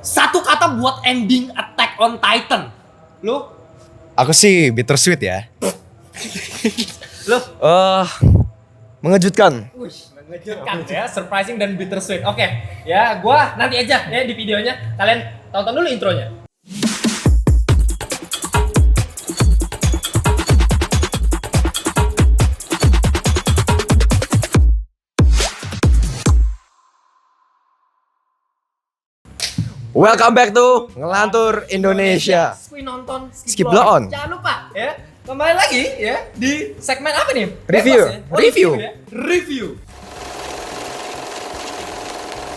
Satu kata buat ending Attack on Titan. Lu? Aku sih bittersweet ya. Lu? Mengejutkan. Mengejutkan ya, surprising dan bittersweet. Oke, ya gua nanti aja ya di videonya. Kalian tonton dulu intronya. Welcome back to Ngelantur Indonesia. Skip nonton, Skip blow on. Jangan lupa ya, kembali lagi ya di segmen apa nih? Review. Bebas, ya? Oh, Review. ya? Review.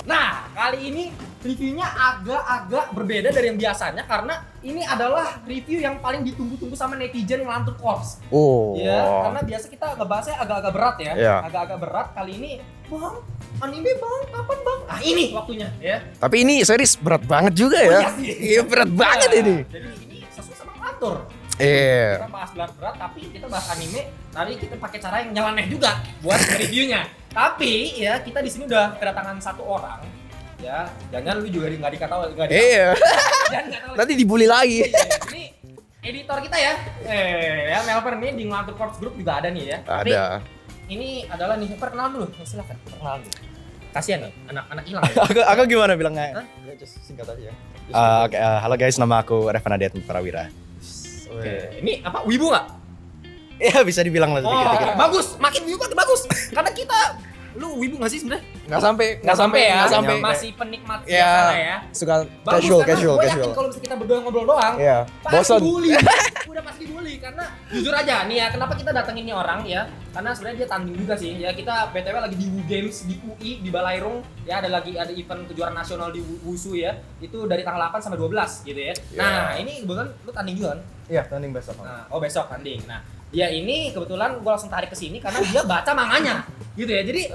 Nah, kali ini reviewnya agak-agak berbeda dari yang biasanya karena ini adalah review yang paling ditunggu-tunggu sama netizen Ngelantur Corps. Oh. Ya, karena biasa kita ngebahasnya agak-agak berat ya. Iya. Agak-agak berat kali ini. Bang, anime bang, kapan bang? Nah ini waktunya ya. Tapi ini series berat banget juga Oh, ya. iya sih. Iya berat banget Nah, ini. Jadi ini sesuai sama Ngelantur. Iya. Kita bahas berat-berat tapi kita bahas anime. Tadi kita pakai cara yang nyeleneh juga buat reviewnya. Tapi ya kita di sini udah kedatangan satu orang. Ya, jangan lu juga nggak dikatakan nggak Iya. Jangan nggak tahu. Nanti dibully lagi. Ini editor kita ya. Ya Melvin ini di Ngelantur Corps Group juga ada nih ya. Tapi Ada. ini adalah nih perkenalan dulu. Silakan perkenalan dulu. Kasihan nih anak-anak hilang. Ya? Aku gimana bilangnya? Hah? Ya, just singkat aja. Oke, halo guys, nama aku Revan Adit Prawira. Oke. Ini apa? Wibu nggak? Iya bisa dibilang lah Oh, sedikit-sedikit. bagus. Makin wibu makin bagus. Karena kita lu wibu nggak sih sebenarnya? Nggak sampai ya. nggak sampai. Masih penikmat Ya. biasa ya. Suka Bagus, casual, karena casual, gue yakin casual. kalau misalnya kita berdua ngobrol doang, Iya. pasti Bosan. bully. Udah pasti bully karena jujur aja nih ya, kenapa kita datengin ini orang ya? Karena sebenarnya dia tanding juga sih. Ya kita BTW lagi di Wu Games di UI di Balairung ya, ada event kejuaraan nasional di Wusu ya. Itu dari tanggal 8 sampai 12 gitu ya. Nah, ini kebetulan lu tanding juga kan? Iya, tanding besok. Nah, besok tanding. Nah, dia ini kebetulan gue langsung tarik ke sini karena dia baca manganya gitu ya. Jadi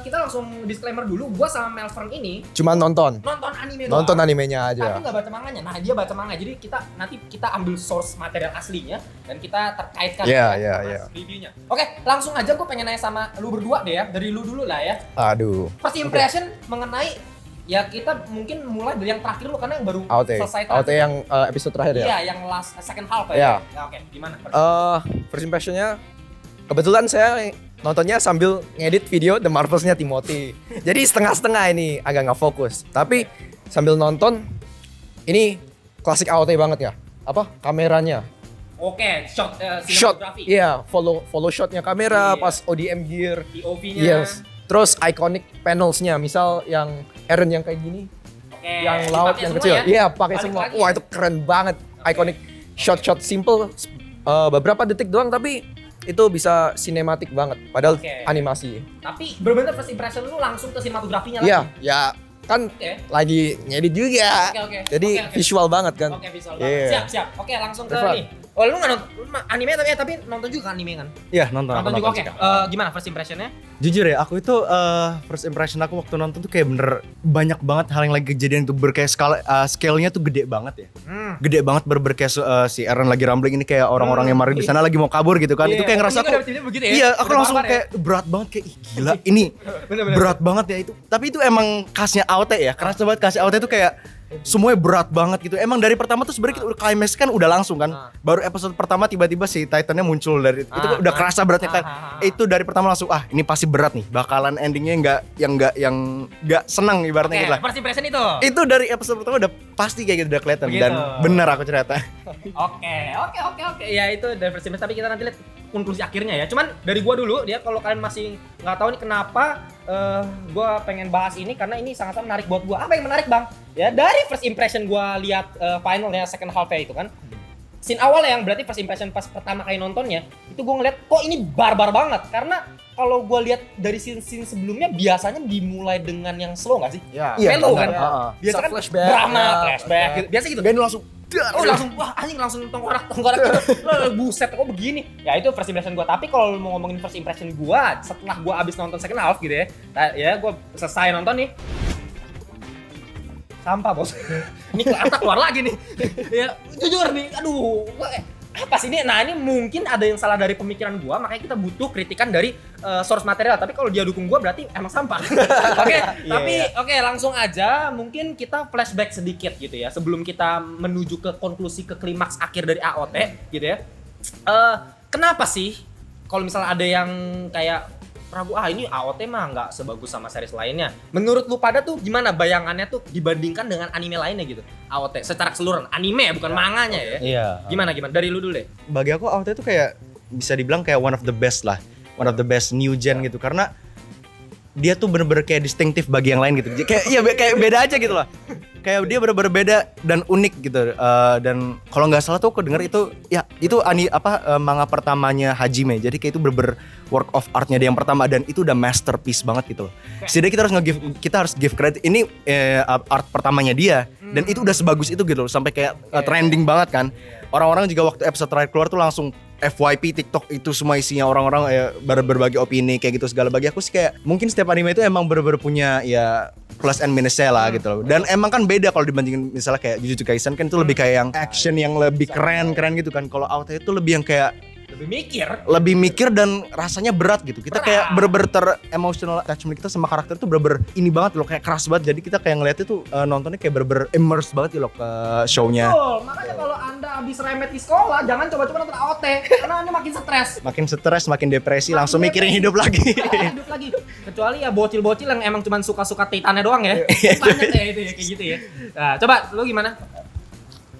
kita langsung disclaimer dulu, gue sama Melvin ini Cuma nonton. nonton anime Nonton doang, animenya tapi aja. nggak baca manganya. Nah, dia baca manga. Jadi nanti kita ambil source material aslinya dan kita terkaitkan Iya, sama iya, iya. reviewnya. Oke, langsung aja gue pengen nanya sama lu berdua deh ya. Dari lu dulu lah ya. Aduh. First impression mengenai ya, kita mungkin mulai dari yang terakhir lu karena yang baru AOT. selesai AOT terakhir. yang episode terakhir ya. Iya, yang second half ya. Iya. Ya, oke, gimana? First impressionnya kebetulan saya nontonnya sambil ngedit video The Marvels-nya Timothy. Jadi setengah-setengah ini agak nggak fokus. Tapi sambil nonton ini klasik AOT banget ya. Apa? Kameranya. Oke, shot Shot. cinematography. Iya, follow shotnya kamera Iya. pas ODM gear. POV-nya. Yes. Terus iconic panelsnya, misal yang Eren yang kayak gini, Oke. yang laut dipakai yang semua kecil. ya? Iya, pakai Balik semua. lagi Wah, ya? itu keren banget. Iconic shot-shot simple beberapa detik doang tapi itu bisa sinematik banget padahal Oke. animasi. Tapi bener-bener first impression lu langsung ke sinematografinya lagi. Iya, ya kan Oke. lagi ngedit juga. Oke. Jadi Oke. visual banget kan. Oke, visual Iya. banget. Siap. Oke, langsung ke Reva. nih. Oh, lu nggak nonton lu anime tapi nonton juga kan anime kan? Iya, nonton. Nonton juga. Oke. Gimana first impressionnya? Jujur ya, aku itu first impression aku waktu nonton tuh kayak bener banyak banget hal yang lagi kejadian tuh berkayak scale-nya tuh gede banget ya. Gede banget kayak si Eren lagi rambling ini kayak orang-orang yang marine di sana lagi mau kabur gitu kan. Itu kayak ngerasa aku begitu ya. iya, aku Udah langsung barbar ya? kayak berat banget kayak ih, gila ini berat banget ya itu. Tapi itu emang khasnya AOT ya. Kerasa banget khasnya AOT tuh kayak semuanya berat banget gitu. Emang dari pertama tuh sebenarnya kita udah climax kan udah langsung kan. Baru episode pertama tiba-tiba si Titannya muncul dari itu udah kerasa beratnya kan. Itu dari pertama langsung ini pasti berat nih. Bakalan endingnya nggak senang ibaratnya Oke, gitu lah. first impression itu. Itu dari episode pertama udah pasti kayak gitu udah kelihatan Begitu. dan bener aku cerita. Oke. Ya itu dari first impression, tapi kita nanti lihat konklusi akhirnya ya. Cuman dari gua dulu dia, kalau kalian masih nggak tahu nih kenapa gua pengen bahas ini karena ini sangat menarik buat gua. Apa yang menarik, Bang? Ya, dari first impression gua lihat finalnya second half-nya itu kan. Scene awal yang berarti first impression pas pertama kali nontonnya, itu gua ngeliat kok ini barbar banget karena kalau gua lihat dari scene sebelumnya biasanya dimulai dengan yang slow nggak sih? Iya, Melo benar. kan? Heeh. Biasa kan Flashback. drama, Ya, flashback gitu. Biasa gitu. Dan langsung Oh langsung, wah anjing langsung tengkorak buset, kok begini. Ya itu first impression gua, tapi kalau mau ngomongin first impression gua setelah gua abis nonton second half gitu ya. Ya gua selesai nonton nih. Sampah bos. Ini keluar lagi nih. Ya jujur nih, aduh. pas ini, nah ini mungkin ada yang salah dari pemikiran gua, makanya kita butuh kritikan dari source material. Tapi kalau dia dukung gua berarti emang sampah. Oke, tapi oke, langsung aja mungkin kita flashback sedikit gitu ya sebelum kita menuju ke konklusi ke klimaks akhir dari AOT gitu ya. Kenapa sih kalau misalnya ada yang kayak ragu, ini AOT mah nggak sebagus sama series lainnya. Menurut lu pada tuh gimana bayangannya tuh dibandingkan dengan anime lainnya gitu? AOT secara keseluruhan, anime ya, bukan manganya ya. Iya. Gimana? Dari lu dulu deh. Bagi aku AOT itu kayak bisa dibilang kayak one of the best lah. One of the best new gen gitu karena dia tuh bener-bener kayak distinktif bagi yang lain gitu. Kayak beda aja gitu lah. Kayak dia bener-bener beda dan unik gitu. Dan kalau nggak salah tuh aku denger itu ya itu manga pertamanya Hajime. Jadi kayak itu bener-bener work of artnya dia yang pertama dan itu udah masterpiece banget gitu loh. Jadi kita harus give credit ini art pertamanya dia dan itu udah sebagus itu gitu loh sampai kayak trending banget kan. Orang-orang juga waktu episode terakhir keluar tuh langsung FYP TikTok itu semua isinya orang-orang berbagi opini kayak gitu segala. Bagi aku sih kayak mungkin setiap anime itu emang bener-bener punya ya plus and minusnya lah gitu loh. Dan emang kan beda kalau dibandingin misalnya kayak Jujutsu Kaisen kan itu lebih kayak yang action yang lebih keren gitu kan. Kalau AOT itu lebih yang kayak lebih mikir dan rasanya berat gitu. Kita kayak bener-bener emotional attachment kita sama karakter itu bener-bener ini banget loh, kayak keras banget. Jadi kita kayak ngeliatnya tuh nontonnya kayak bener-bener immerse banget gitu loh ke show-nya. Betul, makanya kalau Anda habis remet di sekolah jangan coba-coba nonton AOT karena Anda makin stres. Makin stres, makin depresi, langsung mikirin hidup lagi. Hidup lagi. Kecuali ya bocil-bocil yang emang cuma suka-suka Titannya doang ya. Banyak ya itu ya kayak gitu ya. Nah, coba lu gimana?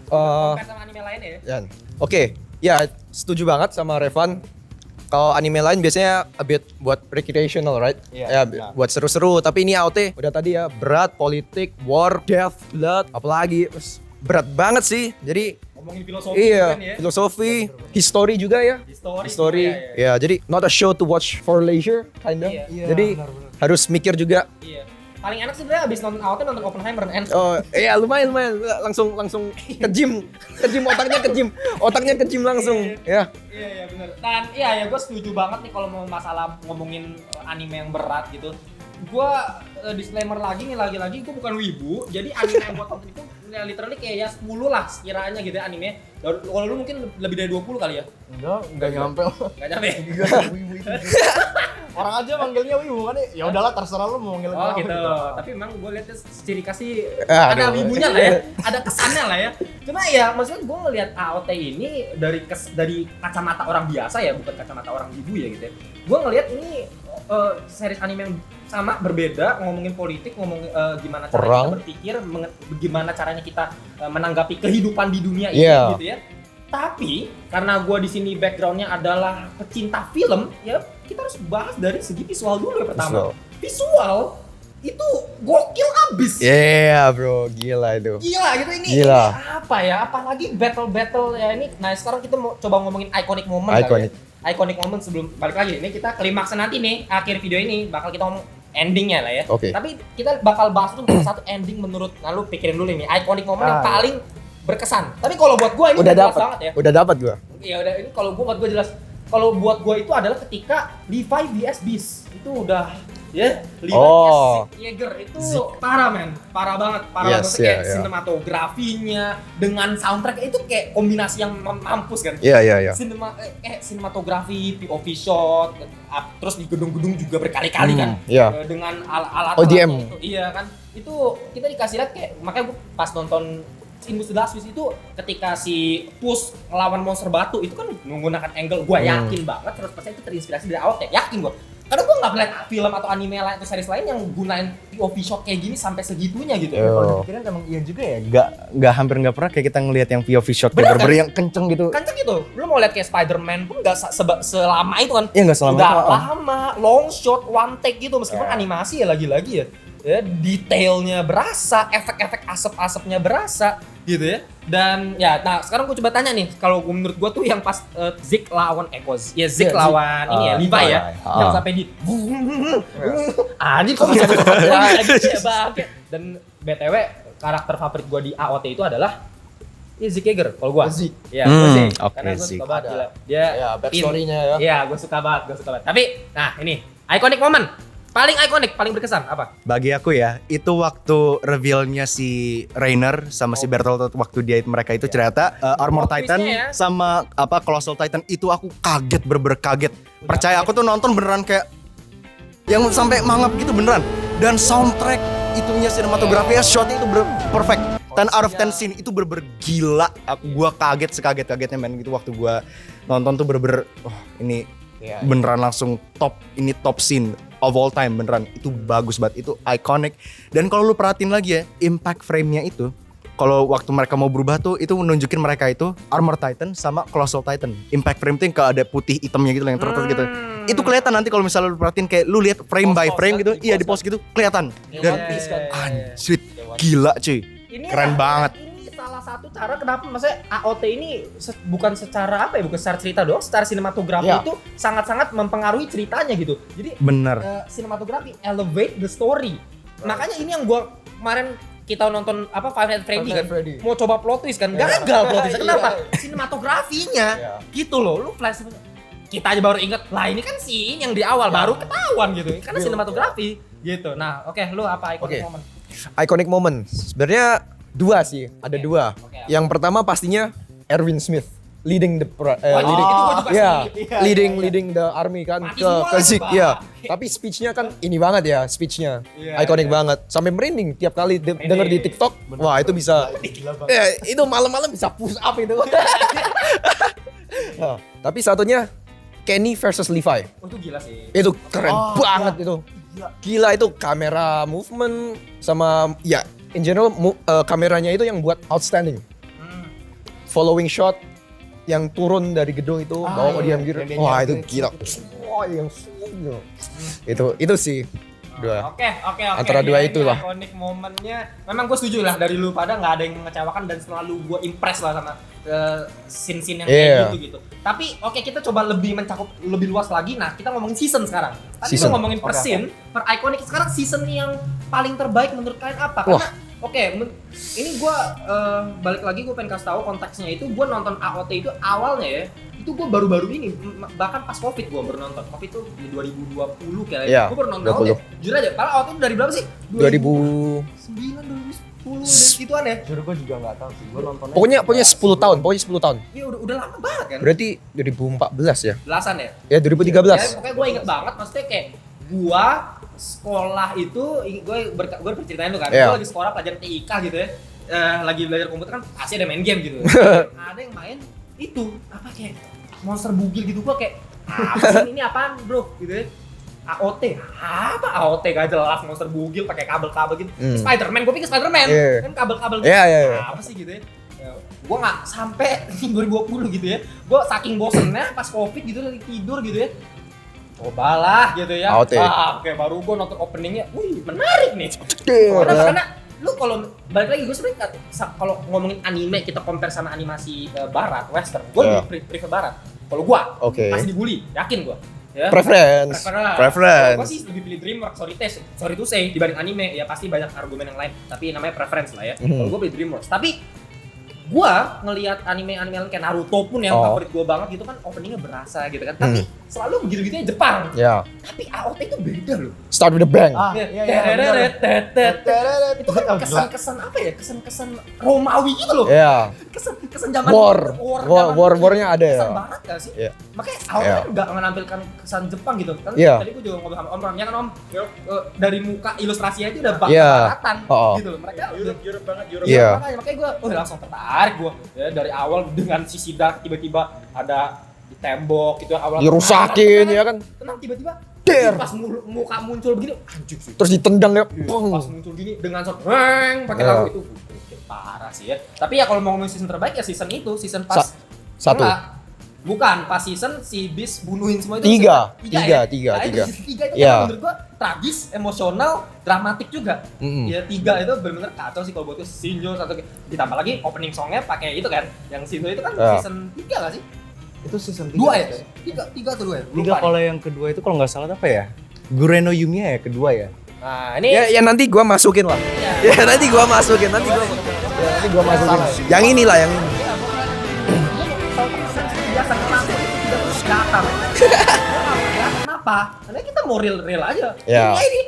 Compare sama anime lain ya? Oke, ya setuju banget sama Revan. Kalau anime lain biasanya a bit buat recreational, right? Buat seru-seru. Tapi ini AOT udah tadi ya berat, politik, war, death, blood, apalagi berat banget sih. Jadi ngomongin filosofi iya, kan ya. filosofi, history juga ya. History. Ya, jadi not a show to watch for leisure, kinda. Iya. Jadi harus mikir juga. Iya. Paling enak sih sebenarnya abis nonton AOT nonton Oppenheimer and Oh iya lumayan langsung ke gym otaknya ke gym langsung ya. Iya benar. Dan iya gue setuju banget nih kalau mau masalah ngomongin anime yang berat gitu. Gue disclaimer lagi gue bukan wibu. Jadi anime yang gue tonton itu literally kayak ya 10 lah sekiranya gitu ya anime. Kalau lu mungkin lebih dari 20 kali ya? Enggak nyampe. Enggak nyampe. Wibu itu. Orang aja manggilnya wibu kan ya udahlah terserah lu mau manggil apa gitu. Tapi memang gue liatnya ciri kasih ada wibunya lah ya, ada kesannya lah ya. Cuma ya maksudnya gue ngeliat AOT ini dari kacamata orang biasa ya, bukan kacamata orang wibu ya gitu ya. Gue ngeliat ini series anime yang sama berbeda, ngomongin politik, gimana caranya kita berpikir, gimana caranya kita menanggapi kehidupan di dunia ini gitu ya. Tapi karena gue di sini backgroundnya adalah pecinta film, ya kita harus bahas dari segi visual dulu ya pertama. Visual itu gokil abis. Iya bro, gila itu. Gila gitu ini. Gila. Ini apa ya? Apalagi battle ya ini. Nah sekarang kita mau coba ngomongin iconic moment kali ya. Iconic moment sebelum balik lagi. Ini kita klimaksnya nanti nih akhir video ini bakal kita ngomong endingnya lah ya. Oke. Tapi kita bakal bahas dulu satu ending menurut. Nah lu pikirin dulu ini iconic moment yang paling berkesan. Tapi kalau buat gue ini udah jelas dapet banget ya. Udah dapat gue. Iya udah ini kalau buat gue jelas. Kalau buat gue itu adalah ketika Levi vs Beast itu udah ya Levi vs Yeager itu parah men, parah banget, banget kayak sinematografinya dengan soundtrack itu kayak kombinasi yang mampus kan. Iya. Sinematografi, POV shot, terus di gedung-gedung juga berkali-kali kan. Dengan alat ODM. itu. Iya kan. Itu kita dikasih lihat kayak makanya gue pas nonton Invisible Last Wish itu ketika si Puss ngelawan monster batu itu kan menggunakan angle gue yakin banget 100% itu terinspirasi dari AOT, yakin gue. Karena gue nggak melihat film atau anime lain atau series lain yang gunain POV shot kayak gini sampai segitunya gitu. Kalau dipikirin emang iya juga ya. Hampir nggak pernah kayak kita ngelihat yang POV shot bener-bener yang kenceng gitu. Kenceng gitu. Lu mau lihat kayak Spider-Man pun nggak selama itu kan. Iya nggak selama udah itu. Lama, long shot, one take gitu meskipun animasi ya lagi-lagi ya. Ya, detailnya berasa, efek-efek asap-asapnya berasa gitu ya. Dan ya, nah sekarang gue coba tanya nih, kalau menurut gue tuh yang pas Zeke lawan Zeke lawan ini ya, Levi ya, yang sampai di anjing kok bisa gitu ya bang. Dan BTW karakter favorit gue di AOT itu adalah Zeke Yeager kalau gue. Zeke. Iya, Zeke. Oke, Karena gue Zeke. suka banget dia backstory-nya ya. Iya, gue suka banget. Tapi, nah ini iconic moment. Paling ikonik, paling berkesan apa? Bagi aku ya, itu waktu reveal-nya si Rainer sama si Bertolt waktu dia mereka itu ternyata Armor Plot Titan twist-nya ya. sama apa Colossal Titan itu aku kaget bener-bener kaget. Percaya aku tuh nonton beneran kayak yang sampai mangap gitu beneran. Dan soundtrack itunya sinematografinya shotnya itu perfect. 10 out of 10 scene itu bener-bener gila. Gua kaget sekaget-kagetnya men gitu waktu gua nonton tuh bener-bener ini beneran langsung top scene of all time beneran. Itu bagus banget, itu iconic. Dan kalau lu perhatiin lagi ya, impact frame-nya itu kalau waktu mereka mau berubah tuh itu menunjukin mereka itu Armor Titan sama Colossal Titan. Impact frame tuh yang ada putih hitamnya gitu yang terus gitu. Itu kelihatan nanti kalau misalnya lu perhatiin kayak lu lihat frame by frame gitu, iya di pose gitu kelihatan. Dan anjir gila cuy. Keren banget. Ini salah satu cara kenapa maksudnya AOT ini bukan secara apa ya, bukan secara cerita doang, secara sinematografi itu sangat-sangat mempengaruhi ceritanya gitu. Jadi Bener. sinematografi elevate the story. Makanya ini yang gua kemarin kita nonton apa Five Nights at Freddy kan, mau coba plot twist kan, gagal plot twist. Kenapa? Sinematografinya gitu loh. Lu flash kita aja baru inget, lah ini kan scene yang di awal baru ketahuan gitu, karena sinematografi gitu. Nah, oke, lu apa iconic moment? Iconic moment. Sebenarnya dua sih, ada dua. Oke. Yang pertama pastinya Erwin Smith leading the itu gua juga leading the army kan Mati ke semua, Zeke Pak. ya. Tapi speech-nya kan ini banget ya, speech-nya. Iconic banget. Sampai merinding tiap kali denger di TikTok. Wah, itu bisa itu malam-malam bisa push up itu. Nah, tapi satunya Kenny versus Levi. Oh, itu gila sih. Itu keren banget itu. Gila itu kamera movement sama ya in general kameranya itu yang buat outstanding. Following shot yang turun dari gedung itu bawa ke diam gitu. Wah, itu gila. Wah, yang itu sih. Dua. Oke. Antara dua Ini itulah. iconic momennya. Memang gue setuju lah dari lu pada nggak ada yang mengecewakan dan selalu gue impress lah sama scene-scene yang kayak gitu. Tapi oke, kita coba lebih mencakup lebih luas lagi. Nah, kita ngomongin season sekarang. Tadi lu ngomongin per scene, per iconic. Sekarang season yang paling terbaik menurut kalian apa? Karena ini gue balik lagi gue pengen kasih tahu konteksnya itu gue nonton AOT itu awalnya ya itu gue baru-baru ini bahkan pas COVID gue baru nonton. COVID itu di 2020 kayaknya. Gue baru nonton AOT. Jujur aja, padahal AOT itu dari berapa sih? 2009 2010 dari segituan ya. Jujur gue juga nggak tahu sih. Gue nontonnya. Pokoknya 10 tahun, pokoknya 10 tahun. Iya udah lama banget kan. Berarti 2014 ya? Belasan ya? Ya 2013. Ya, pokoknya gue inget banget, maksudnya kayak gue sekolah itu, gue berceritain tuh kan, gue lagi sekolah pelajaran TIK gitu ya, lagi belajar komputer kan pasti ada main game gitu. Ada yang main itu apa kayak monster bugil gitu, gue kayak apa sih ini apaan bro gitu ya. AOT, apa AOT gak jelas monster bugil pakai kabel-kabel gitu. Spiderman, gue pikir Spiderman kan kabel-kabel gitu. Apa sih gitu ya. Gue nggak sampai 2020 gitu ya. Gue saking bosennya pas COVID gitu lagi tidur gitu ya. Cobalah gitu ya. AOT. Oke, baru gue nonton openingnya. Wih, menarik nih. Karena lu kalau balik lagi gue sebenarnya kalau ngomongin anime kita compare sama animasi barat, western, gue lebih prefer barat. Kalau gue pasti dibully, yakin gue. Ya. Preference. Gue sih lebih pilih DreamWorks, sorry to say dibanding anime. Ya pasti banyak argumen yang lain, tapi namanya preference lah ya. Kalau gue pilih DreamWorks, tapi gua ngelihat anime kayak Naruto pun yang favorit gua banget gitu kan openingnya berasa gitu kan. Tapi selalu begitu-begitu Jepang. Ya. Tapi AOT itu beda loh. Start with a bang. Itu kan kesan-kesan apa ya? Kesan-kesan Romawi gitu loh. Iya. Kesan zaman War-nya ada ya. Kesan barat gak sih? Iya. Makanya AOT enggak menampilkan kesan Jepang gitu. Kan tadi gua juga ngobrol sama Om Ram, ya kan Om? Dari muka ilustrasinya itu udah baratan gitu loh. Mereka Europe banget. Makanya gua langsung tertarik gue ya, dari awal dengan si Sidak tiba-tiba ada di tembok gitu awal dirusakin ya kan, tenang tiba-tiba Der. pas muka muncul begini anjing sih, terus ditendang ya pas muncul gini dengan shot pakai lagu itu parah sih ya. Tapi ya kalau mau ngomongin season terbaik ya season itu season pas satu bukan pas season si Beast bunuhin semua itu tiga itu menurut gua tragis, emosional, dramatik juga. Ya 3 itu benar-benar kacau sih kalau buat gue. Shinjo satu ditambah lagi opening songnya pakai itu kan, yang Shinjo itu kan season 3 nggak sih? Itu season 3 2 ya? 3 atau 2 ya? 3 kalau yang kedua itu kalau nggak salah apa ya? Gureno Yumiya ya kedua ya? Nah ini ya nanti gua masukin lah. Ya nanti gua masukin. Yang inilah yang ini. biasa kenapa tidak terus datang. Kenapa Kenapa? Karena kita mau real aja. Ya. Ini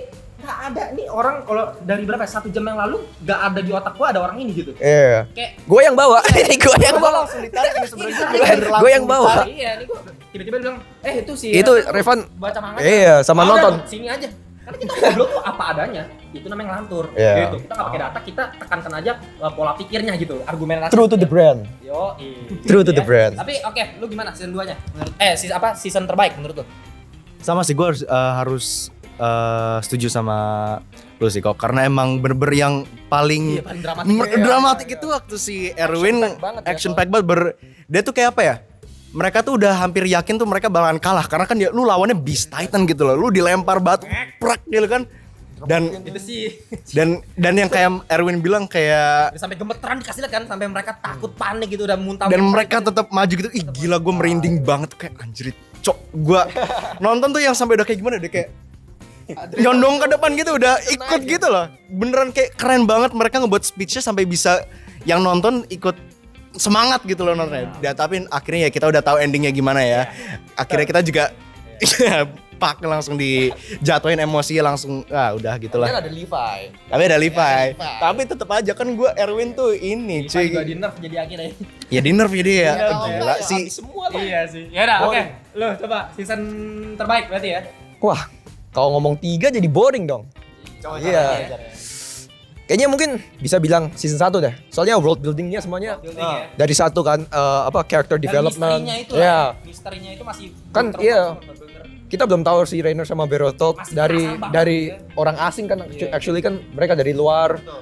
nggak ada nih orang kalau dari berapa 1 jam yang lalu nggak ada di otak gua ada orang ini gitu. Iya. Kayak Gue yang bawa. Ini gue yang Gua bawa. langsung ditarik ini sebenarnya Gue yang bawa. iya nih gua tiba-tiba bilang itu sih. Itu Revan. baca manga. Iya, sama nonton. Sini aja. Karena kita ngobrol tuh apa adanya. Itu namanya ngelantur. Iya. Gitu. Kita nggak pakai data, kita tekankan aja pola pikirnya gitu, argumentasi. True to the brand. Yo, True to the brand. Tapi oke, lu gimana season 2-nya? Season terbaik menurut lu? Sama sih gue harus setuju sama lu sih kok, karena emang bener-bener yang paling Iya, paling dramatik. dramatik itu waktu si Erwin action pack banget, dia tuh kayak apa ya, mereka tuh udah hampir yakin tuh mereka bakalan kalah karena kan dia, lu lawannya Beast Titan gitu loh, lu dilempar batu prak gitu kan, dan Itu sih. dan yang kayak Erwin bilang kayak, Sampai gemeteran dikasih lihat kan, sampai mereka takut panik gitu udah muntah. dan mereka tetap maju gitu, ih gila gue merinding banget kayak anjrit cok, gue nonton tuh yang sampai udah kayak gimana, udah kayak nyondong ke depan gitu, udah ikut gitu loh, beneran kayak keren banget, mereka ngebuat speechnya sampai bisa yang nonton ikut semangat gitu loh nontonnya. Ya, tapi akhirnya ya kita udah tahu endingnya gimana ya, akhirnya kita juga pak langsung dijatuhin emosi langsung, udah gitulah. Kan ada Levi. Tapi ada Levi, tapi tetap aja kan gue Erwin tuh ini Cuy, cuy, juga di nerf jadi akhirnya. ya di nerf jadi ya, gila Ya, sih. habis semua lah. Iya sih. Ya udah, oke. Lu coba season terbaik berarti ya. Wah, kalau ngomong 3 jadi boring dong. Iya. Kayaknya mungkin bisa bilang season 1 deh. Soalnya world buildingnya semuanya Building ya. dari satu kan character Dan development. misterinya itu Iya. Misterinya itu masih Kan, belum iya. terungkap bener-bener. Kita belum tahu si Rainer sama Bertolt Masih dari penasaran dari banget, orang asing kan, Iya. actually kan mereka dari luar. Betul.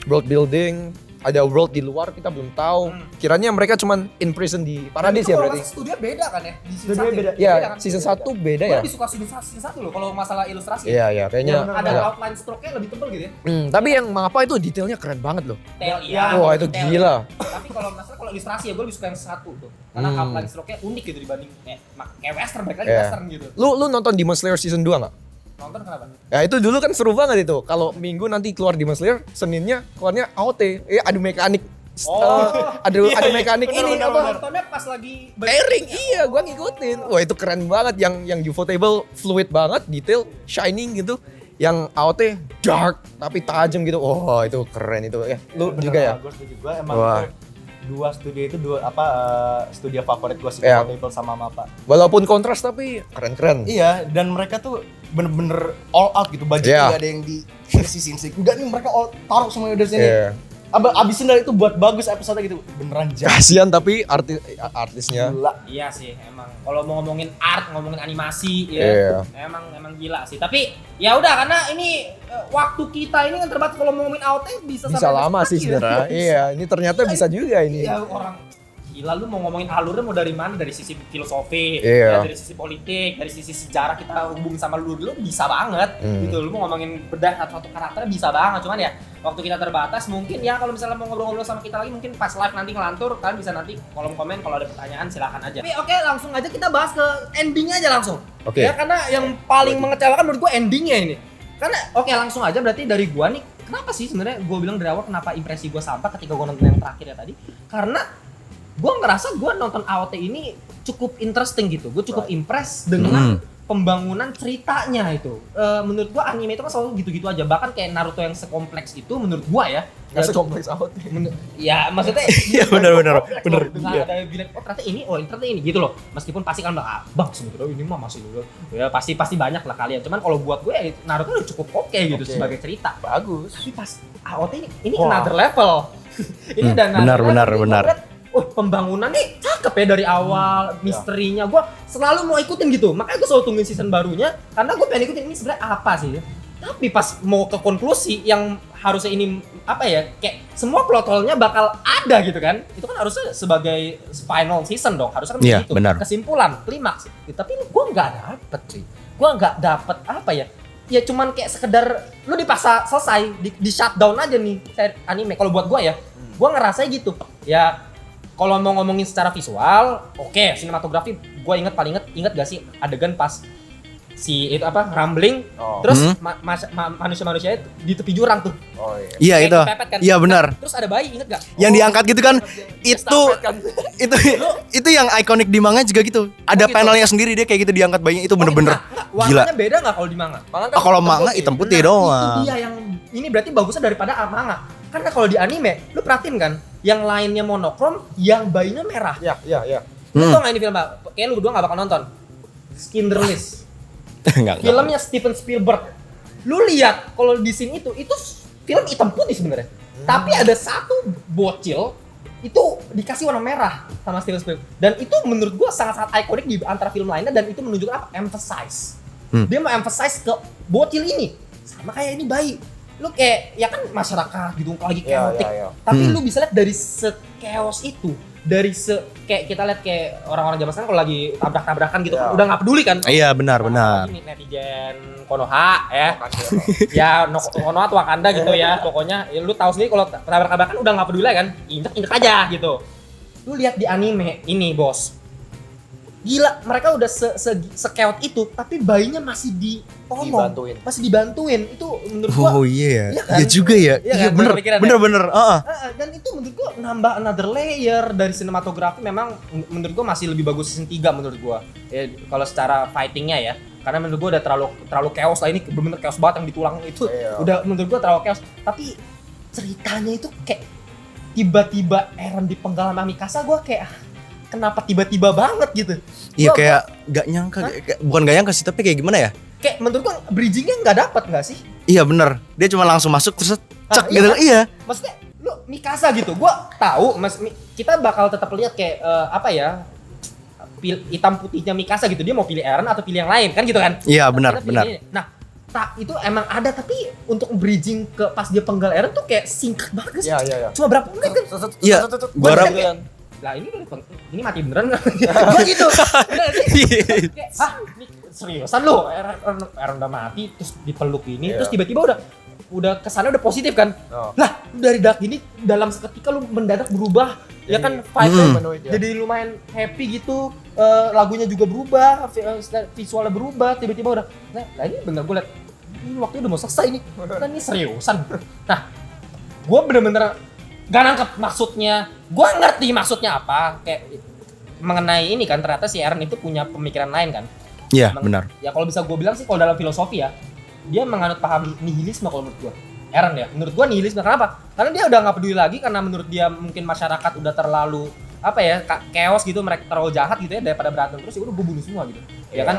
World building, ada world di luar kita belum tahu. Kiranya mereka cuman in prison di paradis Itu ya kalau berarti. nggak salah studio beda kan ya? Di season Studio 1 beda. Ya, kan? season 1 beda Gue ya. lebih suka season 1 loh kalau masalah ilustrasi. Iya, iya, kayaknya. Ada Iya. outline stroke-nya lebih tebal gitu ya. Tapi yang mapa itu detailnya keren banget loh. Detail iya. Wah, itu detail. gila. Tapi kalau masalah kalau ilustrasi ya gue lebih suka yang 1 tuh. Karena outline stroke-nya unik gitu dibanding kayak western, baik lagi Iya. western gitu. Lu nonton Demon Slayer season 2 nggak? Nonton kenapa? Ya itu dulu kan seru banget itu. Kalau minggu nanti keluar Demon Slayer, Seninnya keluarnya AOT. Adu mekanik. Adu mekanik ini apa? Nontonnya pas lagi Airing, iya, gua ngikutin. Wah itu keren banget, yang ufotable fluid banget, detail, shining gitu. Yang AOT dark tapi tajam gitu. Oh itu keren itu ya. Lu juga ya? Gue setuju, gue emang Wah. itu dua studio itu studio favorit gue sih, Iya. Table sama Mappa. Walaupun kontras tapi keren-keren. Iya, dan mereka tuh bener-bener all out gitu, budgetnya Iya. nggak ada yang di sisi enggak nih, mereka all taruh semuanya udah sini. Iya. Abisin dari itu buat bagus episode gitu, beneran jahat. Kasian tapi artisnya. Gila. Iya sih, emang kalau mau ngomongin art, ngomongin animasi Iya. ya, emang gila sih. Tapi ya udah, karena ini waktu kita ini kan terbatas, kalau mau ngomongin AOT bisa Bisa sampai lama besok sih pagi ya. sebenarnya. Iya, ini ternyata bisa juga ini. Ya orang gila, lu mau ngomongin alurnya mau dari mana? Dari sisi filosofi, Iya. ya, dari sisi politik, dari sisi sejarah kita hubungin sama lu dulu bisa banget gitu. Lu mau ngomongin bedah satu karakternya bisa banget, cuman ya waktu kita terbatas. Mungkin ya kalau misalnya mau ngobrol-ngobrol sama kita lagi mungkin pas live nanti ngelantur, kalian bisa nanti kolom komen kalau ada pertanyaan silahkan aja. Tapi oke, langsung aja kita bahas ke endingnya aja langsung. Oke. Ya karena yang paling mengecewakan menurut gua endingnya ini. Karena oke, langsung aja berarti dari gua nih, kenapa sih sebenarnya gua bilang dari awal kenapa impresi gua sampah ketika gua nonton yang terakhir ya tadi? Karena gue ngerasa gue nonton AOT ini cukup interesting gitu, gue cukup impress dengan pembangunan ceritanya itu. Menurut gue anime itu kan selalu gitu-gitu aja, bahkan kayak Naruto yang sekompleks itu menurut gue ya. Nggak sekompleks AOT. Ya maksudnya. Iya benar. Nggak ada yang bilang, oh ternyata ini gitu loh. Meskipun pasti kan bilang, bang sebetulnya ini mah masih dulu. Ya pasti banyak lah kalian. Cuman kalau buat gue ya Naruto udah cukup oke gitu sebagai cerita. Bagus. Tapi pas AOT ini another level. Ini ada benar, another level. benar. Gua liat, pembangunan nih cakep ya dari awal, misterinya gue selalu mau ikutin gitu. Makanya gue selalu tungguin season barunya karena gue pengen ikutin ini sebenarnya apa sih. Tapi pas mau ke konklusi yang harusnya ini apa ya, kayak semua plot hole-nya bakal ada gitu kan. Itu kan harusnya sebagai final season dong, harusnya kan Iya, begitu. benar. Kesimpulan, klimaks. Tapi gue nggak dapet sih. Gue nggak dapet apa ya. Ya cuman kayak sekedar lu dipaksa selesai, di shutdown aja nih anime. Kalau buat gue ya, gue ngerasa gitu. Ya kalau mau ngomongin secara visual, oke, sinematografi gue paling inget gak sih adegan pas si itu apa rambling, Oh. terus manusia-manusia di tepi jurang tuh. Oh iya. Iya Kayak itu. kepepet kan. Iya benar. Terus ada bayi, inget gak? Yang diangkat gitu kan. Itu Estafet kan. itu yang ikonik di manga juga gitu. Ada gitu? panelnya sendiri dia kayak gitu diangkat bayinya itu bener-bener gila. Warnanya beda gak kalau di manga? Kalau manga hitam putih Nah, doang. itu dia yang ini berarti bagusnya daripada manga. Karena kalau di anime, lu perhatiin kan, yang lainnya monokrom, yang bayinya merah. Iya. Lu tau gak ini film apa? Kayaknya lu berdua gak bakal nonton. Skinderless. Enggak. Filmnya Steven Spielberg. Lu lihat kalau di scene itu film hitam putih sebenarnya. Tapi ada satu bocil itu dikasih warna merah sama Steven Spielberg. Dan itu menurut gua sangat-sangat ikonik di antara film lainnya dan itu menunjukkan apa? Emphasize. Dia mau emphasize ke bocil ini. Sama kayak ini bayi. Lu kayak ya kan masyarakat gitu kalau lagi chaotic. Iya. Tapi lu bisa lihat dari se-chaos itu. Dari kayak kita lihat kayak orang-orang zaman sekarang kalau lagi tabrak-tabrakan gitu kan Iya. udah nggak peduli kan. Iya benar. Ini netizen Konoha ya. Ya Konoha atau Wakanda gitu ya. Pokoknya ya, lu tahu sendiri kalau tabrak-tabrakan udah nggak peduli kan. Injek aja gitu. Lu lihat di anime ini, Bos. Gila, mereka udah se-chaos itu tapi bayinya masih Dibantuin. masih dibantuin. Itu menurut gua Oh iya. Iya kan? Iya juga ya. Iya Iya kan? bener. Kepikiran ya? Bener. dan itu menurut gua nambah another layer dari sinematografi. Memang menurut gua masih lebih bagus season 3 menurut gua. Ya kalau secara fightingnya ya. Karena menurut gua udah terlalu chaos lah, ini bener-bener chaos banget yang di tulang itu. Iya. Udah menurut gua terlalu chaos. Tapi ceritanya itu kayak tiba-tiba Eren dipenggal sama Mikasa, gua kayak kenapa tiba-tiba banget gitu. Iya Gua- kayak gak nyangka, bukan gak nyangka sih tapi kayak gimana ya? kayak menurut gua bridgingnya nggak dapet nggak sih? Iya bener, dia cuma langsung masuk terus cek iya gitu. kan? Iya. Maksudnya lu Mikasa gitu, gua tahu kita bakal tetap lihat kayak apa ya, hitam putihnya Mikasa gitu, dia mau pilih Eren atau pilih yang lain kan gitu kan? Iya Kita benar. pilih ini. Nah itu emang ada, tapi untuk bridging ke pas dia penggal Eren tuh kayak singkat banget sih. Iya. Cuma berapa menit kan? Iya, gua harap Lah ini mati beneran nggak? Gua gitu. Bener sih. Kayak, ini seriusan lu? Eren udah mati terus dipeluk ini, Iya. terus tiba-tiba udah kesannya udah positif kan? Oh. Lah dari dark ini dalam seketika lu mendadak berubah, ya kan vibe-nya jadi lumayan happy gitu, lagunya juga berubah, visualnya berubah, tiba-tiba udah, nah ini bener gue liat, ini waktunya udah mau selesai nih, kan ini seriusan. Nah, gue bener-bener gak nangkep maksudnya, gue ngerti maksudnya apa, kayak mengenai ini kan ternyata si Eren itu punya pemikiran lain kan. Iya Emang- benar. Ya kalau bisa gue bilang sih kalau dalam filosofi ya, dia menganut paham nihilisme kalau menurut gue. Eren ya, menurut gue nihilisme. Kenapa? Karena dia udah nggak peduli lagi karena menurut dia mungkin masyarakat udah terlalu apa ya, chaos gitu, mereka terlalu jahat gitu ya, daripada berantem terus ya udah gue bunuh semua gitu. Ya kan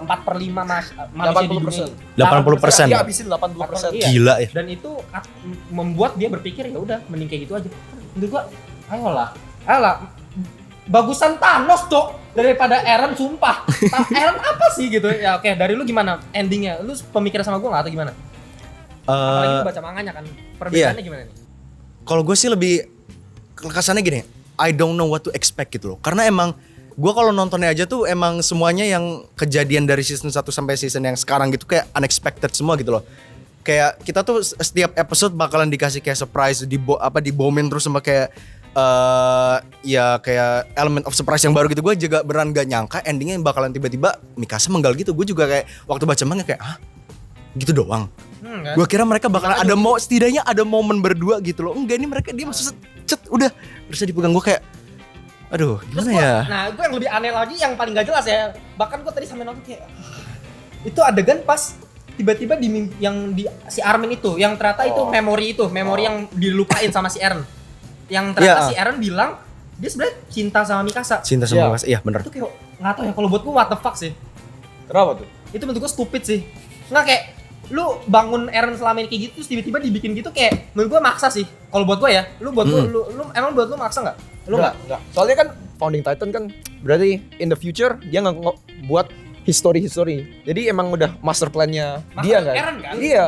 4/5 manusia di dunia. 80%. Dia habisin 80%. Iya. Gila ya. Dan itu membuat dia berpikir ya udah mending kayak gitu aja. Menurut gua, ayolah. Bagusan Thanos Cok daripada Eren, sumpah. Eren apa sih gitu? Ya oke, dari lu gimana endingnya? Lu pemikiran sama gua nggak atau gimana? Apalagi lu baca manganya kan. Perbedaannya gimana nih? Kalau gue sih lebih kesannya gini, I don't know what to expect gitu loh. Karena emang gue kalau nontonnya aja tuh emang semuanya yang kejadian dari season 1 sampai season yang sekarang gitu kayak unexpected semua gitu loh. Kayak kita tuh setiap episode bakalan dikasih kayak surprise, dibomin terus sama kayak ya kayak element of surprise yang baru gitu. Gue juga beneran gak nyangka endingnya bakalan tiba-tiba Mikasa menggal gitu. Gue juga kayak waktu baca manga kayak gitu doang. Kan? Gue kira mereka bakalan ada setidaknya ada momen berdua gitu loh. Enggak, ini mereka dia maksudnya cet udah bisa dipegang. Gue kayak aduh Terus gimana ya. Nah, gue yang lebih aneh lagi yang paling gak jelas ya. Bahkan gue tadi sampai nonton kayak itu adegan pas tiba-tiba si Armin itu yang ternyata itu memori yang dilupain sama si Eren. Yang ternyata si Eren bilang dia sebenarnya cinta sama Mikasa. Cinta sama Mikasa, iya bener. Itu kayak nggak tahu ya, kalau buat gue what the fuck sih. Kenapa tuh? Itu menurut gue stupid sih. Nggak, kayak lu bangun Eren selama ini kayak gitu terus tiba-tiba dibikin gitu, kayak menurut gue maksa sih. Kalau buat gue ya, lu emang buat lu maksa nggak? Lu nggak? Soalnya kan Founding Titan kan berarti in the future dia nggak buat history. Jadi emang udah master plan-nya dia kan? Eren kan? Iya.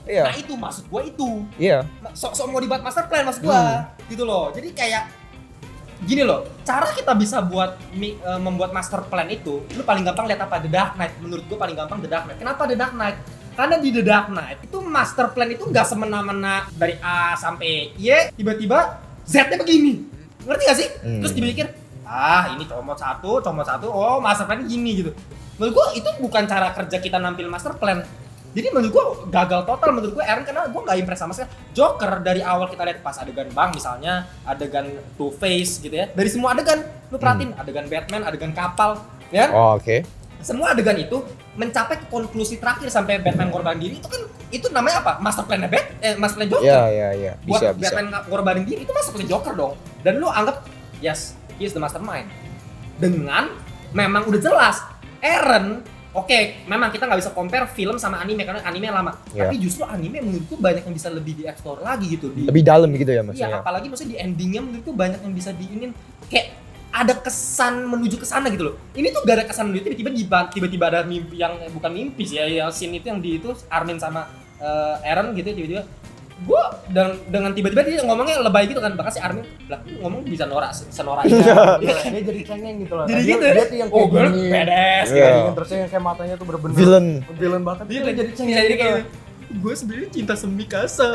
Iya. Nah itu maksud gue itu. Iya. Sok-sok mau dibuat master plan maksud gua gitu loh. Jadi kayak gini loh, cara kita bisa membuat master plan itu, lu paling gampang lihat apa? The Dark Knight. Menurut gua paling gampang The Dark Knight. Kenapa The Dark Knight? Karena di The Dark Knight itu master plan itu nggak semena-mena dari A sampai Y tiba-tiba Z-nya begini. Ngerti gak sih? Terus dipikir, ini comot satu, oh master plan gini gitu. menurut gua itu bukan cara kerja kita nampil master plan. Jadi menurut gua gagal total menurut gua Eren, karena gua nggak impress sama sekali. Joker dari awal kita lihat pas adegan Bang misalnya, adegan Two Face gitu ya. Dari semua adegan lu perhatiin, adegan Batman, adegan kapal, ya. Oh, oke. Semua adegan itu mencapai ke konklusi terakhir sampai Batman korban diri, itu namanya apa? Master plan Master plan Joker. Iya. Bisa. Buat Batman korbanin diri itu master plan Joker dong. Dan lu anggap yes, he is the mastermind. Dengan memang udah jelas Eren, oke, memang kita nggak bisa compare film sama anime karena anime lama. Iya. Tapi justru anime menurutku banyak yang bisa lebih dieksplor lagi gitu di. Lebih dalam gitu ya Iya, maksudnya. apalagi maksudnya di endingnya menurutku banyak yang bisa diinin, kayak ada kesan menuju ke sana gitu loh. Ini tuh gak ada kesan menuju, tiba-tiba ada mimpi yang bukan mimpi sih ya, scene itu yang di itu Armin sama Eren gitu tiba-tiba. Gua dengan tiba-tiba dia ngomongnya lebay gitu kan, bahkan si Armin lah ngomong bisa norak aja. Dia jadi cengeng gitu loh. Jadi Dia- gitu. Dia tuh yang kayak girl, gini. badass Iya. gitu. Terusnya yang kayak matanya tuh bener-bener Villain. banget. Dia Dia jadi cengeng jadi gitu. kayak gue sebenarnya cinta sama Mikasa.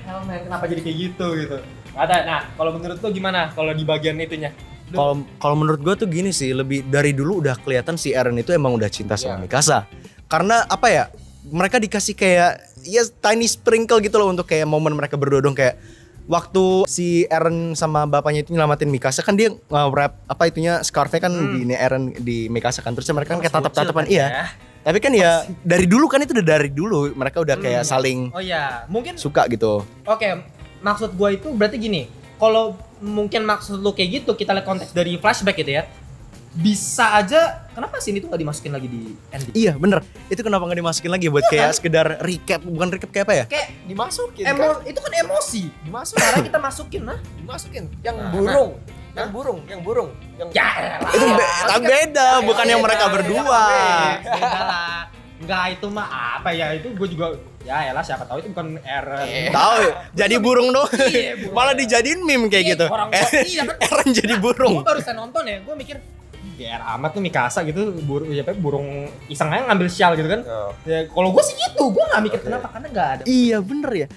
Hell man, kenapa jadi kayak gitu gitu. Ada. Nah, kalau menurut lo gimana kalau di bagian itunya? Kalau menurut gue tuh gini sih, lebih dari dulu udah kelihatan si Eren itu emang udah cinta sama Iya. Mikasa. Karena apa ya? Mereka dikasih kayak ya tiny sprinkle gitu loh untuk kayak momen mereka berdua dong, kayak waktu si Eren sama bapaknya itu nyelamatin Mikasa kan dia nge-wrap apa itunya scarf-nya kan di ini Eren di Mikasa kan, terusnya mereka kan kayak tatap-tatapan iya. Tapi kan ya dari dulu kan itu udah dari dulu mereka udah kayak saling Oh iya, mungkin suka gitu. oke, maksud gua itu berarti gini. Kalau mungkin maksud lu kayak gitu, kita lihat konteks dari flashback gitu ya. Bisa aja kenapa sih ini tuh gak dimasukin lagi di ending? Iya bener, itu kenapa gak dimasukin lagi buat kayak sekedar recap, bukan recap kayak apa ya? Kayak Dimasukin itu kan emosi. Dimasukin. Cara kita masukin nah. Dimasukin. Yang Nah, burung. nah. Yang burung. Yang Ya elah. Itu beda, bukan yang mereka berdua. Beda lah. Enggak, itu mah apa ya, itu gue juga ya elah siapa tahu itu bukan Eren. Tahu, jadi burung dong. Iya, burung. Malah dijadiin meme kayak Iya, gitu. orang- iya kan. Eren jadi burung. Gue barusan nonton ya, gue mikir GR amat tuh Mikasa gitu, burung iseng aja ngambil shell gitu kan. Oh. Ya kalau gue sih gitu, gue gak mikir Oke. kenapa, karena gak ada. Iya bener ya.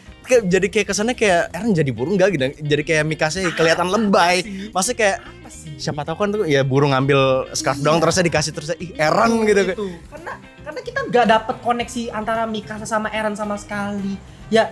Jadi kayak kesannya kayak Eren jadi burung gak gitu. Jadi kayak Mikasa kelihatan lebay. sih? Maksudnya kayak Apa sih? siapa tahu kan tuh ya burung ngambil scarf doang terusnya dikasih terusnya ih Eren gitu. Itu. Karena kita gak dapet koneksi antara Mikasa sama Eren sama sekali. Ya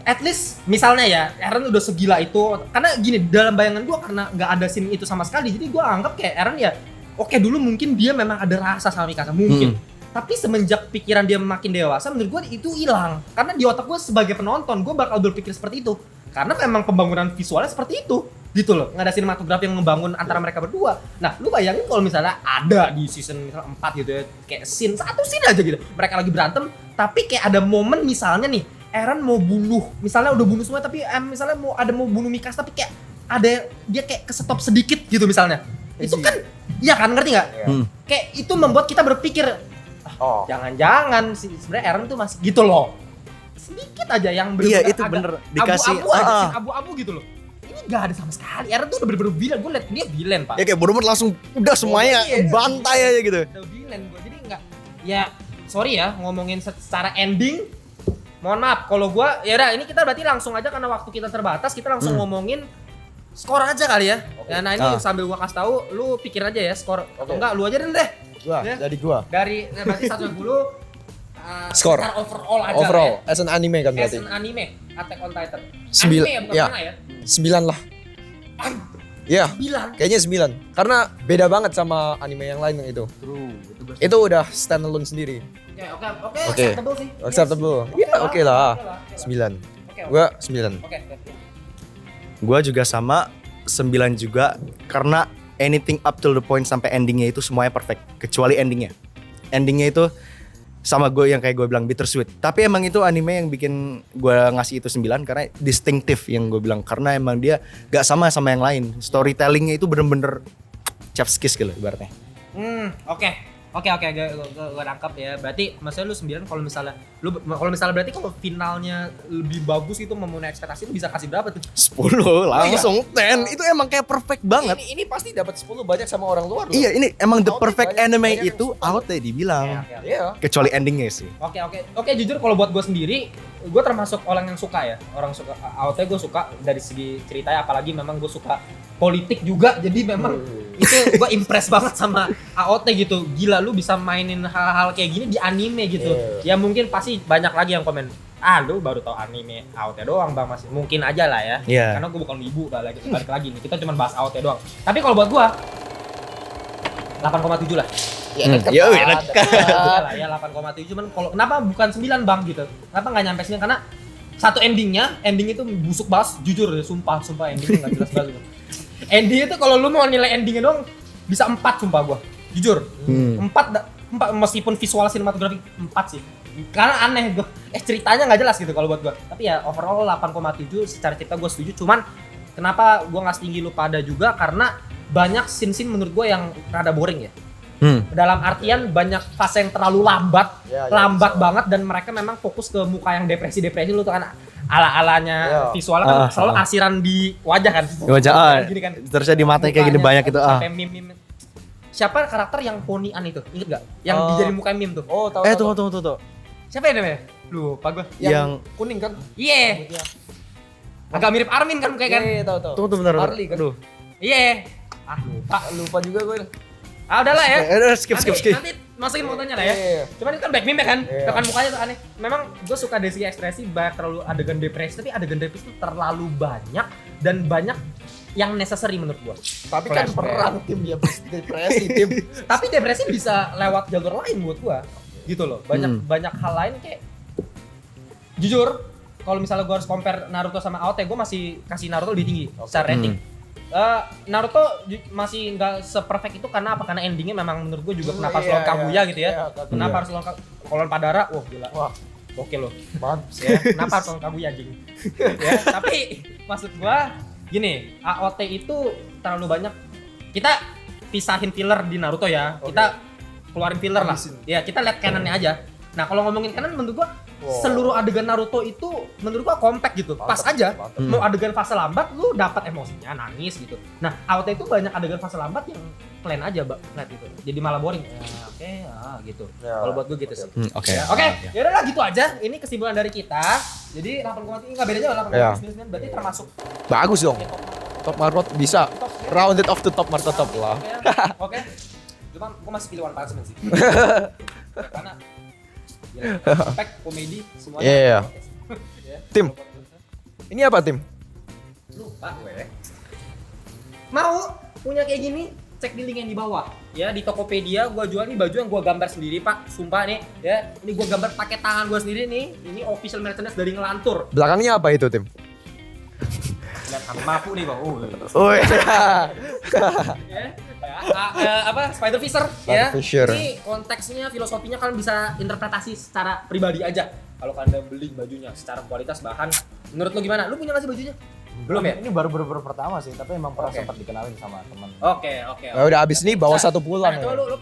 at least misalnya ya Eren udah segila itu, karena gini dalam bayangan gue karena nggak ada scene itu sama sekali, jadi gue anggap kayak Eren ya oke dulu mungkin dia memang ada rasa sama Mikasa mungkin, tapi semenjak pikiran dia makin dewasa menurut gue itu hilang, karena di otak gue sebagai penonton gue bakal berpikir seperti itu karena memang pembangunan visualnya seperti itu gitu loh, nggak ada sinematografi yang membangun antara mereka berdua. Nah lu bayangin kalau misalnya ada di season misalnya 4 gitu ya, kayak satu scene aja gitu mereka lagi berantem, tapi kayak ada momen misalnya nih Eren mau bunuh, misalnya udah bunuh semua tapi misalnya mau bunuh Mikasa tapi kayak ada dia kayak kesetop sedikit gitu misalnya. Itu kan iya kan, ngerti nggak? Kayak itu membuat kita berpikir Oh. jangan-jangan sih sebenarnya Eren tuh masih gitu loh. Sedikit aja yang Iya, bener-bener itu agak bener. Dikasih, abu-abu aja, ah. scene abu-abu gitu loh. Ini gak ada sama sekali. Eren tuh udah bener-bener villain, gue liat dia villain pak. Ya kayak bener-bener langsung udah semuanya Iya. bantai aja gitu. Udah villain gue, jadi nggak. Ya sorry ya ngomongin secara ending. Mohon maaf kalau gua ya udah ini kita berarti langsung aja karena waktu kita terbatas, kita langsung ngomongin skor aja kali ya. Ya nah ini sambil gua kasih tahu lu pikir aja ya skor atau enggak lu aja deh. Gua, Ya. dari gua. Dari berarti 110 Skor. secara overall aja Overall, lah as an anime kan ya. As berarti. an anime Attack on Titan. Sembil- Anime ya bukan ya. manga ya. 9 lah. Iya, 9. kayaknya 9. Karena beda banget sama anime yang lain yang itu. Itu udah standalone sendiri. Ya oke Oke. acceptable sih. Acceptable. Iya, oke lah. 9. Oke. Gua 9. Oke. Gua juga sama 9 juga karena anything up till the point sampai endingnya itu semuanya perfect kecuali endingnya. Endingnya itu sama gue yang kayak gue bilang bittersweet. Tapi emang itu anime yang bikin gue ngasih itu 9 karena distinctive yang gue bilang, karena emang dia gak sama yang lain. Storytellingnya itu bener-bener chef's kiss gitu ibaratnya. Oke, gue nangkap ya. Berarti maksudnya lu 9 kalau misalnya berarti kalau finalnya lebih bagus itu memenuhi ekspektasi lu bisa kasih berapa tuh? 10 langsung 10. Itu emang kayak perfect banget. Ini pasti dapat 10 banyak sama orang luar loh. Iya, ini emang the Out perfect banyak- anime banyak yang itu suka. out deh dibilang. Iya. Kecuali endingnya sih. Oke, jujur kalau buat gue sendiri, gue termasuk orang yang suka ya. Orang suka outnya gue suka dari segi ceritanya, apalagi memang gue suka politik juga. Jadi memang Itu gua impress banget sama AOT gitu. Gila lu bisa mainin hal-hal kayak gini di anime gitu. Ya mungkin pasti banyak lagi yang komen, lu baru tau anime AOT doang Bang, masih mungkin aja lah ya. Iya. Karena gua bukan ibu balik lagi nih. Kita cuma bahas AOT doang. Tapi kalau buat gua 8,7 lah. Ya dekat. Ya 8,7, cuman kalau kenapa bukan 9 Bang gitu? Kenapa nggak nyampe 9? Karena satu ending itu busuk banget, jujur ya, sumpah endingnya nggak jelas banget. Ending itu kalau lu mau nilai endingnya doang bisa 4 sumpah gua. Jujur. 4 meskipun visual sinematografi 4 sih. Karena aneh gua. Ceritanya nggak jelas gitu kalau buat gua. Tapi ya overall 8,7 secara cerita gua setuju. Cuman kenapa gua nggak setinggi lu pada juga karena banyak scene-scene menurut gua yang rada boring ya. Dalam artian banyak fase yang terlalu lambat banget dan mereka memang fokus ke muka yang depresi lu tuh kan ala-alanya visualnya kan selalu asiran di wajah kan. Gini kan. Terusnya di mata kayak gini banyak gitu. Sampai meme. Siapa karakter yang ponian itu? Ingat gak? Yang dijadiin muka meme tuh. Oh, tahu. Tunggu. Siapa ya namanya? Lupa gua. Yang kuning kan? Iya. Agak mirip Armin kan kayak kan? Iya, tahu. Tunggu bentar. Harley kan? Iya. Lupa juga gue. Udahlah ya. Skip. Nanti masukin fotonya lah ya. Iya. Cuman itu kan back meme kan? Iya. Tekan mukanya tuh aneh. Memang gue suka dari segi ekspresi banyak terlalu adegan depresi, tapi adegan depresi itu terlalu banyak dan banyak yang necessary menurut gue. Tapi kan perang tim dia depresi tim. Tapi depresi bisa lewat jalur lain buat gue. Gitu loh. Banyak hal lain kayak jujur kalau misalnya gue harus compare Naruto sama AOT, gue masih kasih Naruto lebih tinggi secara rating. Naruto masih nggak seperfect itu karena apa? Karena endingnya memang menurut gue juga kenapa harus lawan Kaguya gitu ya. Kenapa harus lawan kalau Padara? Wah gila. Wah oke loh. Bagus ya. Kenapa harus lawan Kaguya anjing? Ya, tapi maksud gue gini, AOT itu terlalu banyak. Kita pisahin filler di Naruto ya. Kita keluarin filler lah. Ya kita lihat canonnya aja. Nah kalau ngomongin canon menurut gue seluruh adegan Naruto itu menurut gua compact gitu. Pas aja. Mau adegan fase lambat lu dapat emosinya, nangis gitu. Nah, AOT itu banyak adegan fase lambat yang plain aja, flat gitu. Jadi malah boring. Gitu. Kalau buat gua gitu sih. Oke. Ya udahlah gitu aja. Ini kesimpulan dari kita. Jadi 8,3 enggak beda jauh 8,9 berarti termasuk Bagus dong. Top Marvel bisa. Rounded off the top Marvel top lah. Oke. Cuma gua masih pilih One Punch Man sih. Karena impact komedi semuanya. Iya. Tim. Ini apa tim? Lupa gue. Mau punya kayak gini? Cek di link yang di bawah. Ya di Tokopedia gua jual nih baju yang gua gambar sendiri, Pak. Sumpah nih, ya. Ini gua gambar pakai tangan gua sendiri nih. Ini official merchandise dari Ngelantur. Belakangnya apa itu tim? Lihat sama mapu nih, Bang. Oh iya. Apa Spider Fisher ya. Fisher. Ini konteksnya, filosofinya kalian bisa interpretasi secara pribadi aja. Kalau kalian beli bajunya secara kualitas bahan, menurut lo gimana? Lu punya nggak sih bajunya? Belum ya? Ini baru pertama sih, tapi emang pernah sempat dikenalin sama teman. Oke. Udah abis nih bawa satu pulang Coba ya. lu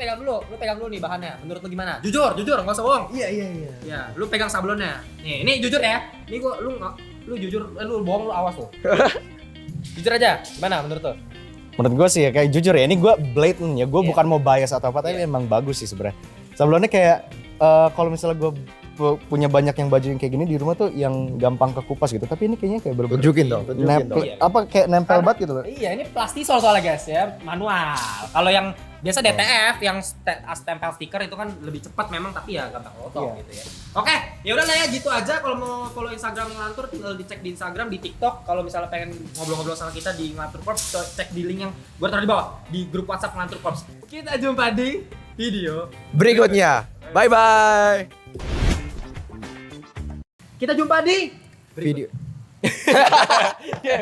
pegang dulu nih bahannya. Menurut lu gimana? Jujur, nggak usah bohong. Iya. Ya, lu pegang sablonnya. Nih, ini jujur ya. Ini lu jujur, lu bohong lu awas tuh. Jujur aja. Gimana menurut lu? Menurut gue sih ya kayak jujur ya, ini gue blatant ya, gue bukan mau bias atau apa, tapi emang bagus sih sebenarnya. Sebelumnya kayak kalau misalnya gue punya banyak yang baju yang kayak gini di rumah tuh yang gampang kekupas gitu, tapi ini kayaknya kayak bener-bener Tunjukin dong. Iya. apa kayak nempel banget gitu loh. Iya, ini plastisol soalnya guys ya, manual. Kalau yang biasa DTF yang stempel stiker itu kan lebih cepat memang, tapi ya gampang potong gitu ya. Oke, ya udah lah ya gitu aja. Kalau mau follow Instagram Ngelantur tinggal dicek di Instagram, di TikTok. Kalau misalnya pengen ngobrol-ngobrol sama kita di Ngelantur Corps, cek di link yang gue taruh di bawah di grup WhatsApp Ngelantur Corps. Kita jumpa di video Berikutnya. Bye bye. Kita jumpa di Video.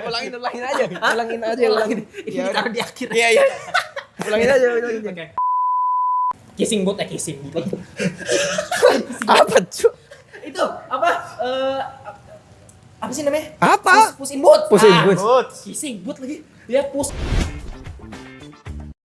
ulangin aja. Ulangin. Ini ditaruh di akhir. Iya. Ulangin aja. Oke. Kissing booth. Apa cuy? Itu apa? Apa sih namanya? Apa? Push in boot. Push in boot. Kissing boot lagi. Ya push.